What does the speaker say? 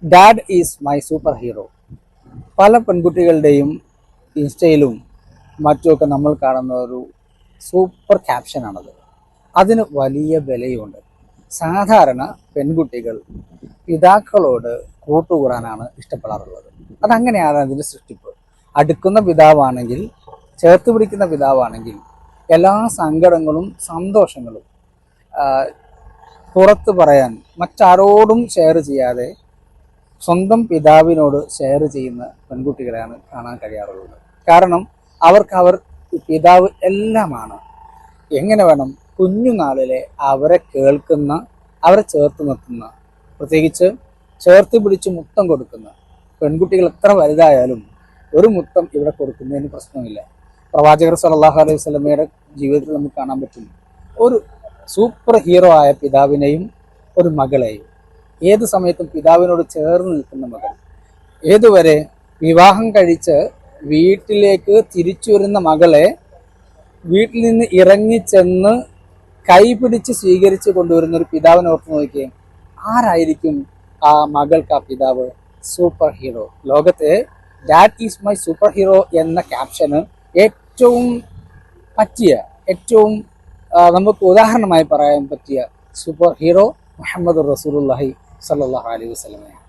Dad is my super hero. പല പെൺകുട്ടികളുടെയും ഇൻസ്റ്റയിലും മറ്റുമൊക്കെ നമ്മൾ കാണുന്ന ഒരു സൂപ്പർ ക്യാപ്ഷനാണത്. അതിന് വലിയ വിലയുണ്ട്. സാധാരണ പെൺകുട്ടികൾ പിതാക്കളോട് കൂട്ടുകൂടാനാണ് ഇഷ്ടപ്പെടാറുള്ളത്. അതങ്ങനെയാണ് അതിൻ്റെ സൃഷ്ടിപ്പ്. അടുക്കുന്ന പിതാവാണെങ്കിൽ, ചേർത്ത് പിടിക്കുന്ന പിതാവാണെങ്കിൽ എല്ലാ സങ്കടങ്ങളും സന്തോഷങ്ങളും പുറത്ത് പറയാൻ മറ്റാരോടും ഷെയർ ചെയ്യാതെ സ്വന്തം പിതാവിനോട് ഷെയർ ചെയ്യുന്ന പെൺകുട്ടികളെയാണ് കാണാൻ കഴിയാറുള്ളത്. കാരണം അവർ പിതാവ് എല്ലാമാണ്. എങ്ങനെ വേണം, കുഞ്ഞുനാളിലെ അവരെ കേൾക്കുന്ന, അവരെ ചേർത്ത് നിർത്തുന്ന, പ്രത്യേകിച്ച് ചേർത്ത് പിടിച്ച് മുത്തം കൊടുക്കുന്ന പെൺകുട്ടികൾ എത്ര വലുതായാലും ഒരു മുത്തം ഇവിടെ കൊടുക്കുന്നതിന് പ്രശ്നമില്ല. പ്രവാചകർ സല്ലല്ലാഹു അലൈഹി വസല്ലമയുടെ ജീവിതത്തിൽ നമുക്ക് കാണാൻ പറ്റും ഒരു സൂപ്പർ ഹീറോ ആയ പിതാവിനെയും ഒരു മകളെയും. ഏത് സമയത്തും പിതാവിനോട് ചേർന്ന് നിൽക്കുന്ന മകൾ, ഏതുവരെ വിവാഹം കഴിച്ച് വീട്ടിലേക്ക് തിരിച്ചു വരുന്ന മകളെ വീട്ടിൽ നിന്ന് ഇറങ്ങിച്ചെന്ന് കൈപിടിച്ച് സ്വീകരിച്ച് കൊണ്ടുവരുന്ന ഒരു പിതാവിനെ ഓർത്ത് നോക്കിയേ. ആരായിരിക്കും ആ മകൾക്ക് ആ പിതാവ്? Super hero. ലോകത്തെ dad is my super hero എന്ന ക്യാപ്ഷന് ഏറ്റവും പറ്റിയ, ഏറ്റവും നമുക്ക് ഉദാഹരണമായി പറയാൻ പറ്റിയ സൂപ്പർ ഹീറോ മുഹമ്മദ് റസൂലുള്ളാഹി സ്വല്ലല്ലാഹു അലൈഹി വസല്ലമയാണ്.